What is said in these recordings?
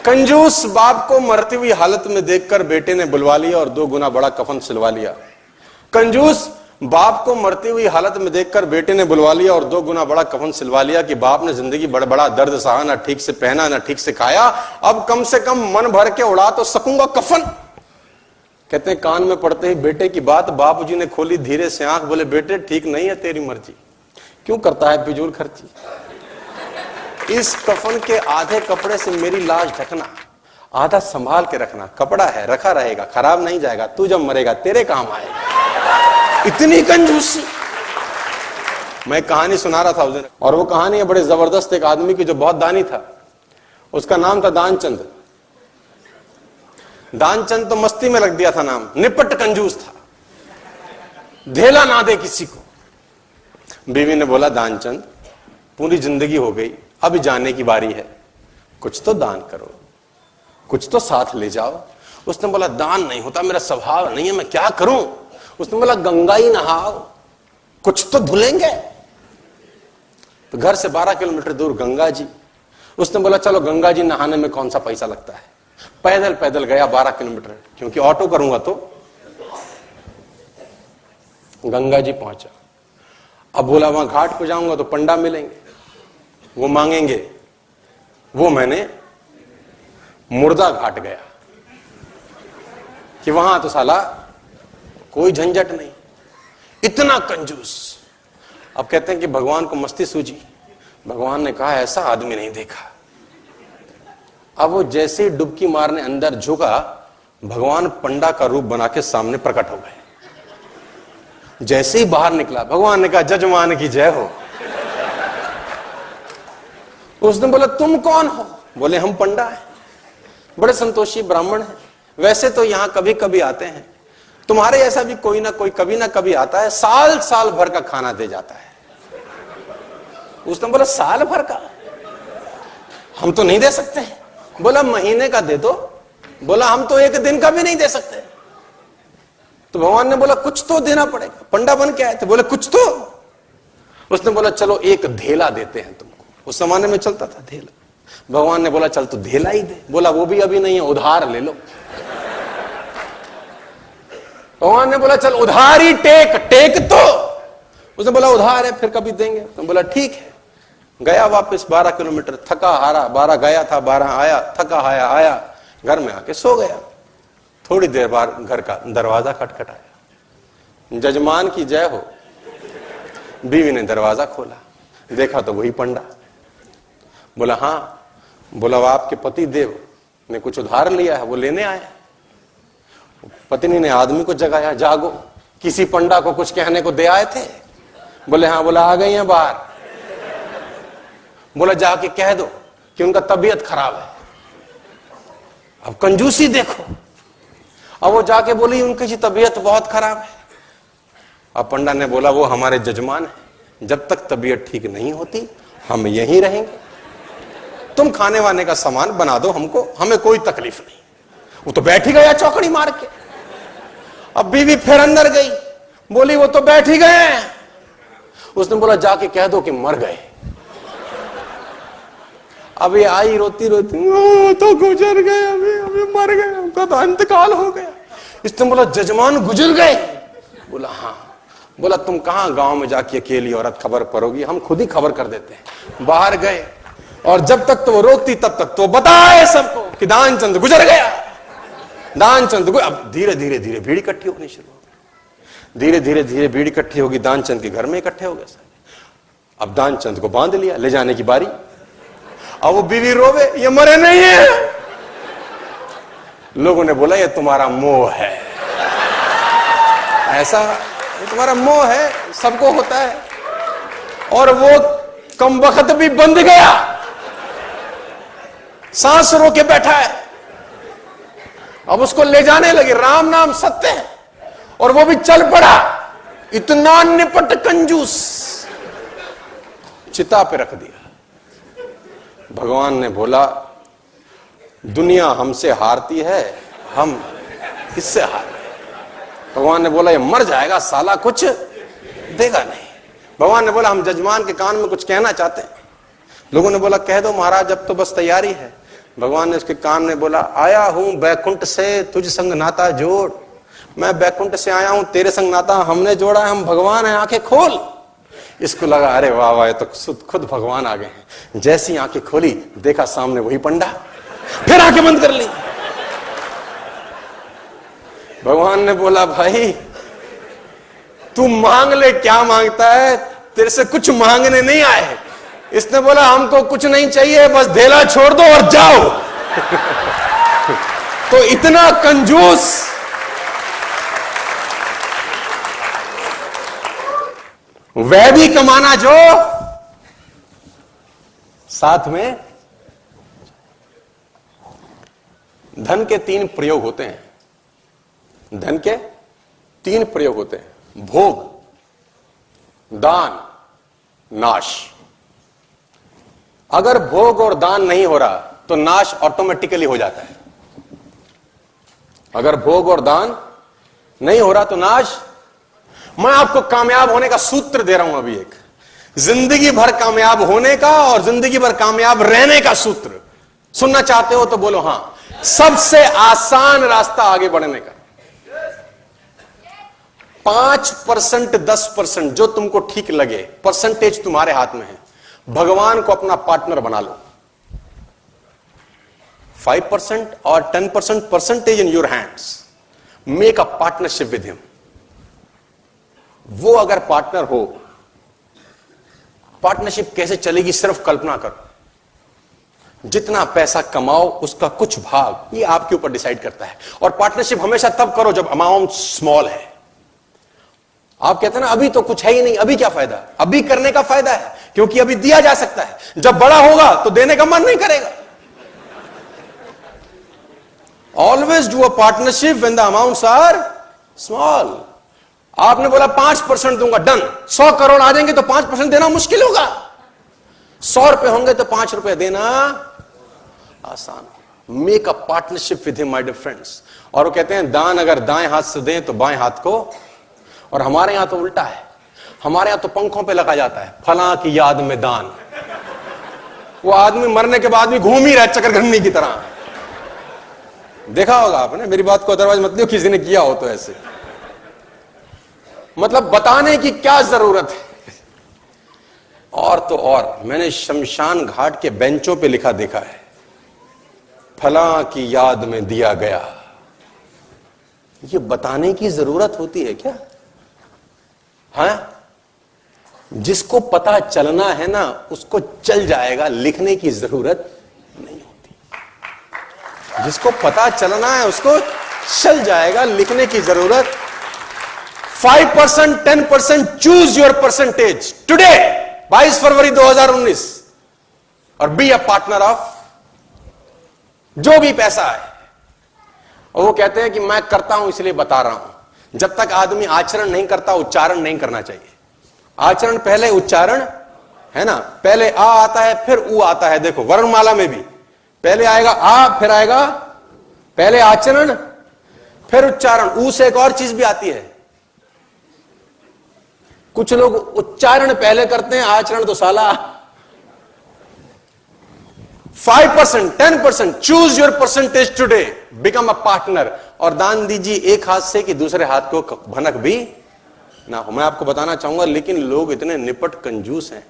कंजूस बाप को मरती हुई हालत में देखकर बेटे ने बुलवा लिया और 2 गुना बड़ा कफन सिलवा लिया। कंजूस बाप को मरती हुई हालत में देखकर बेटे ने बुलवा लिया और 2 गुना बड़ा कफन सिलवा लिया कि बाप ने जिंदगी बड़ा दर्द सहा, ना ठीक से पहना ना ठीक से खाया, अब कम से कम मन भर के उड़ा तो सकूंगा कफन। कहते हैं कान में पड़ते ही बेटे की बात बापूजी ने खोली धीरे से आंख, बोले बेटे ठीक नहीं है तेरी मर्जी, क्यों करता है फिजूल खर्ची। इस कफन के आधे कपड़े से मेरी लाश ढकना, आधा संभाल के रखना, कपड़ा है रखा रहेगा, खराब नहीं जाएगा, तू जब मरेगा तेरे काम आएगा। इतनी कंजूसी। मैं कहानी सुना रहा था उस दिन, और वो कहानी है बड़े जबरदस्त एक आदमी की जो बहुत दानी था। उसका नाम था दानचंद। दानचंद तो मस्ती में रख दिया था नाम, निपट कंजूस था, धेला ना दे किसी को। बीवी ने बोला दानचंद पूरी जिंदगी हो गई, अब जाने की बारी है, कुछ तो दान करो, कुछ तो साथ ले जाओ। उसने बोला दान नहीं होता, मेरा स्वभाव नहीं है, मैं क्या करूं। उसने बोला गंगा ही नहाओ, कुछ तो धुलेंगे। तो घर से 12 किलोमीटर दूर गंगा जी। उसने बोला चलो गंगा जी नहाने में कौन सा पैसा लगता है। पैदल पैदल गया 12 किलोमीटर, क्योंकि ऑटो करूंगा तो। गंगा जी पहुंचा। अब बोला वहां घाट पे जाऊंगा तो पंडा मिलेंगे, वो मांगेंगे। वो मैंने मुर्दा घाट गया कि वहां तो साला कोई झंझट नहीं, इतना कंजूस। अब कहते हैं कि भगवान को मस्ती सूझी। भगवान ने कहा ऐसा आदमी नहीं देखा। अब वो जैसे ही डुबकी मारने अंदर झुका, भगवान पंडा का रूप बना के सामने प्रकट हो गए। जैसे ही बाहर निकला, भगवान ने कहा जजमान की जय हो। उसने बोला तुम कौन हो। बोले हम पंडा हैं, बड़े संतोषी ब्राह्मण हैं, वैसे तो यहां कभी कभी आते हैं, तुम्हारे ऐसा भी कोई ना कोई कभी ना कभी आता है, साल साल भर का खाना दे जाता है। उसने बोला साल भर का हम तो नहीं दे सकते हैं। बोला महीने का दे दो। बोला हम तो 1 दिन का भी नहीं दे सकते। तो भगवान ने बोला कुछ तो देना पड़ेगा, पंडा बन के आए थे, बोले कुछ तो। उसने बोला चलो 1 धेला देते हैं तुमको। उस जमाने में चलता था धेला। भगवान ने बोला चल तू धेला ही दे। बोला वो भी अभी नहीं है, उधार ले लो। भगवान ने बोला चल उधार ही टेक तो। उसने बोला उधार है फिर कभी देंगे। तो बोला ठीक है। गया वापस 12 किलोमीटर, थका हारा, 12 गया था 12 आया, थका हाया आया, घर में आके सो गया। थोड़ी देर बाद घर का दरवाजा खटखटाया। जजमान की जय हो। बीवी ने दरवाजा खोला, देखा तो वही पंडा। बोला हाँ। बोला वो आपके पति देव ने कुछ उधार लिया है, वो लेने आए। पत्नी ने आदमी को जगाया, जागो, किसी पंडा को कुछ कहने को दे आए थे। बोले हाँ। बोला आ गई हैं बाहर। बोला जाके कह दो कि उनका तबीयत खराब है। अब कंजूसी देखो। अब वो जाके बोली उनकी तबीयत बहुत खराब है। अब पंडा ने बोला वो हमारे जजमान है, जब तक तबीयत ठीक नहीं होती हम यहीं रहेंगे, तुम खाने वाने का सामान बना दो हमको, हमें कोई तकलीफ नहीं। वो तो बैठ ही गया चौकड़ी मार के। अब बीवी फिर अंदर गई, बोली वो तो बैठ ही गए हैं। उसने बोला जाके कह दो कि मर गए। अब ये आई रोती रोती, तो गुजर गए, अभी मर गए, उनका तो इंतकाल हो गया। इसने बोला जजमान गुजर गए। बोला हाँ। बोला तुम कहां गांव में जाके अकेली औरत खबर परोगी, हम खुद ही खबर कर देते हैं। बाहर गए और जब तक तो वो रोकती तब तक तो बताए सबको कि दानचंद गुजर गया, दानचंद। अब धीरे धीरे धीरे भीड़ इकट्ठी होनी शुरू हो गई। धीरे धीरे धीरे भीड़ इकट्ठी होगी, दानचंद के घर में इकट्ठे हो गए सब। अब दानचंद को बांध लिया, ले जाने की बारी। अब वो बीवी रोवे, ये मरे नहीं है। लोगों ने बोला ये तुम्हारा मोह है, ऐसा ये तुम्हारा मोह है, सबको होता है। और वो कम वक्त भी बंध गया, सांस रोके बैठा है। अब उसको ले जाने लगे, राम नाम सत्य है, और वो भी चल पड़ा। इतना निपट कंजूस, चिता पे रख दिया। भगवान ने बोला दुनिया हमसे हारती है, हम इससे हार गए। भगवान ने बोला ये मर जाएगा साला, कुछ देगा नहीं। भगवान ने बोला हम जजमान के कान में कुछ कहना चाहते हैं। लोगों ने बोला कह दो महाराज, अब तो बस तैयारी है। भगवान ने उसके कान में बोला, आया हूं बैकुंठ से तुझ संग नाता जोड़। मैं बैकुंठ से आया हूं, तेरे संग नाता हमने जोड़ा है, हम भगवान हैं, आंखें खोल। इसको लगा अरे वाह वाह, ये तो खुद भगवान आ गए हैं। जैसी आंखें खोली, देखा सामने वही पंडा, फिर आंखें बंद कर ली। भगवान ने बोला, भाई तू मांग ले, क्या मांगता है, तेरे से कुछ मांगने नहीं आए। इसने बोला, हमको कुछ नहीं चाहिए, बस धेला छोड़ दो और जाओ। तो इतना कंजूस, वह भी कमाना जो साथ में। धन के 3 प्रयोग होते हैं। धन के 3 प्रयोग होते हैं, भोग, दान, नाश। अगर भोग और दान नहीं हो रहा तो नाश ऑटोमेटिकली हो जाता है। अगर भोग और दान नहीं हो रहा तो नाश। मैं आपको कामयाब होने का सूत्र दे रहा हूं अभी, एक जिंदगी भर कामयाब होने का और जिंदगी भर कामयाब रहने का सूत्र। सुनना चाहते हो तो बोलो हां। सबसे आसान रास्ता आगे बढ़ने का, 5% 10% जो तुमको ठीक लगे, परसेंटेज तुम्हारे हाथ में है। भगवान को अपना पार्टनर बना लो। 5% और 10% percentage in your hands. Make a partnership with him. वो अगर पार्टनर हो, पार्टनरशिप कैसे चलेगी सिर्फ कल्पना करो। जितना पैसा कमाओ उसका कुछ भाग ये आपके ऊपर डिसाइड करता है। और पार्टनरशिप हमेशा तब करो जब अमाउंट स्मॉल है। आप कहते हैं ना अभी तो कुछ है ही नहीं, अभी क्या फायदा। अभी करने का फायदा है क्योंकि अभी दिया जा सकता है। जब बड़ा होगा तो देने का मन नहीं करेगा। Always do a partnership when the amounts are small. आपने बोला 5% दूंगा, डन। 100 करोड़ आ जाएंगे तो 5% देना मुश्किल होगा। 100 रुपए होंगे तो 5 रुपए देना आसान। Make a partnership with him my dear friends. और वो कहते हैं दान अगर दाएं हाथ से दें तो बाएं हाथ को। और हमारे यहां तो उल्टा है। हमारे यहां तो पंखों पे लगा जाता है, फलां की याद में दान। वो आदमी मरने के बाद भी घूम ही रहा है चक्रघंटी की तरह। देखा होगा आपने, मेरी बात को अदरवाइज मत लियो, किसी ने किया हो तो ऐसे। मतलब बताने की क्या जरूरत है। और तो और मैंने शमशान घाट के बेंचों पे लिखा देखा है, फलां की याद में दिया गया। ये बताने की जरूरत होती है क्या? हाँ, जिसको पता चलना है ना उसको चल जाएगा, लिखने की जरूरत नहीं होती। जिसको पता चलना है उसको चल जाएगा, लिखने की जरूरत। 5% 10% चूज योर परसेंटेज टुडे 22 फरवरी 2019 और बी अ पार्टनर ऑफ जो भी पैसा है। और वो कहते हैं कि मैं करता हूं इसलिए बता रहा हूं। जब तक आदमी आचरण नहीं करता उच्चारण नहीं करना चाहिए। आचरण पहले उच्चारण है ना। पहले आ आता है फिर ऊ आता है। देखो वर्णमाला में भी पहले आएगा आ, फिर आएगा पहले आचरण फिर उच्चारण। ऊ से एक और चीज भी आती है। कुछ लोग उच्चारण पहले करते हैं, आचरण तो साला। 5% 10% choose your percentage today, become a partner. और दान दीजिए एक हाथ से कि दूसरे हाथ को भनक भी ना हो। मैं आपको बताना चाहूंगा लेकिन लोग इतने निपट कंजूस हैं।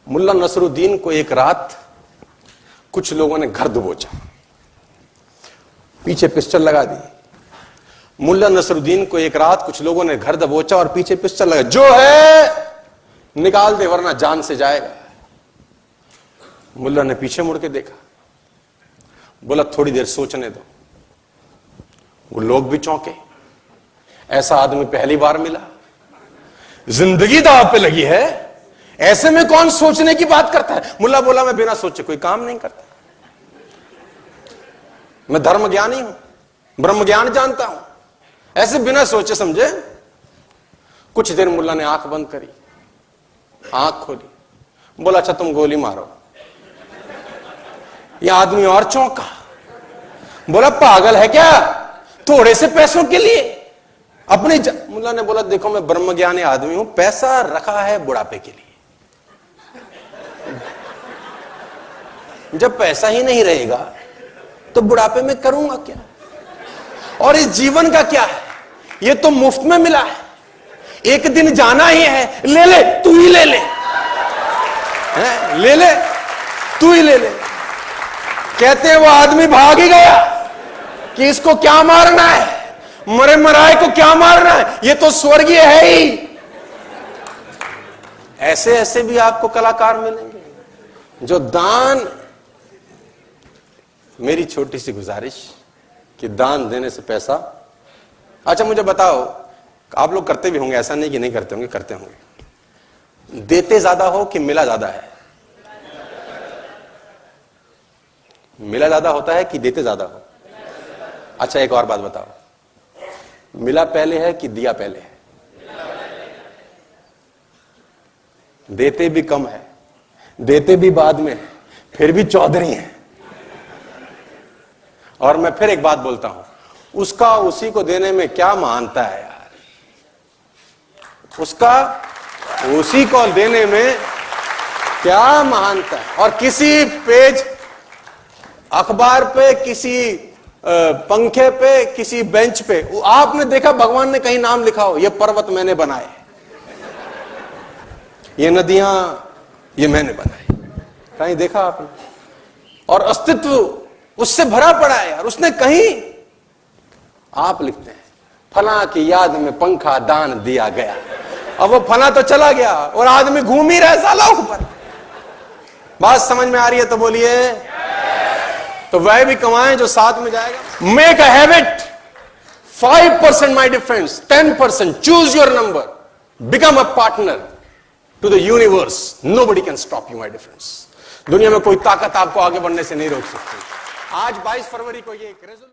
मुल्ला नसरुद्दीन को एक रात कुछ लोगों ने घर दबोचा, पीछे पिस्टल लगा दी। मुल्ला नसरुद्दीन को एक रात कुछ लोगों ने घर दबोचा और पीछे पिस्टल लगा, जो है निकाल दे वरना जान से जाएगा। मुल्ला ने पीछे मुड़ के देखा, बोला थोड़ी देर सोचने दो। वो लोग भी चौंके, ऐसा आदमी पहली बार मिला, जिंदगी दांव पे लगी है, ऐसे में कौन सोचने की बात करता है। मुल्ला बोला मैं बिना सोचे कोई काम नहीं करता, मैं धर्म ज्ञानी हूं, ब्रह्म ज्ञान जानता हूं, ऐसे बिना सोचे समझे। कुछ देर मुल्ला ने आंख बंद करी, आंख खोली, बोला अच्छा तुम गोली मारो। यह आदमी और चौंका, बोला पागल है क्या, थोड़े से पैसों के लिए अपने मुल्ला ने बोला देखो मैं ब्रह्म ज्ञानी आदमी हूं, पैसा रखा है बुढ़ापे के लिए। जब पैसा ही नहीं रहेगा तो बुढ़ापे में करूंगा क्या? और इस जीवन का क्या है? ये तो मुफ्त में मिला है, एक दिन जाना ही है, ले ले, तू ही ले ले, ले ले, तू ही ले ले। कहते हैं वो आदमी भाग ही गया कि इसको क्या मारना है, मरे मराए को क्या मारना है, ये तो स्वर्गीय है ही। ऐसे ऐसे भी आपको कलाकार मिलेंगे जो दान, मेरी छोटी सी गुजारिश कि दान देने से पैसा, अच्छा मुझे बताओ, आप लोग करते भी होंगे, ऐसा नहीं कि नहीं करते होंगे, करते होंगे, देते ज्यादा हो कि मिला ज्यादा है? मिला ज्यादा होता है कि देते ज्यादा हो? अच्छा एक और बात बताओ, मिला पहले है कि दिया पहले है? देते भी कम है, देते भी बाद में है, फिर भी चौधरी है। और मैं फिर एक बात बोलता हूं, उसका उसी को देने में क्या महानता है यार, उसका उसी को देने में क्या महानता है। और किसी पेज अखबार पे, किसी पंखे पे, किसी बेंच पे आपने देखा भगवान ने कहीं नाम लिखा हो, ये पर्वत मैंने बनाए, ये नदियां ये मैंने बनाई, कहीं देखा आपने? और अस्तित्व उससे भरा पड़ा है यार, उसने कहीं, आप लिखते हैं फला की याद में पंखा दान दिया गया, अब वो फला तो चला गया और आदमी घूम ही रहा है साला ऊपर। बात समझ में आ रही है तो बोलिए। तो वह भी कमाएं जो साथ में जाएगा। Make a habit, 5% my difference, 10%, choose your number, become a partner to the universe, nobody can stop you my difference. दुनिया में कोई ताकत आपको आगे बढ़ने से नहीं रोक सकती। आज 22 फरवरी को ये एक रेजोल्यूशन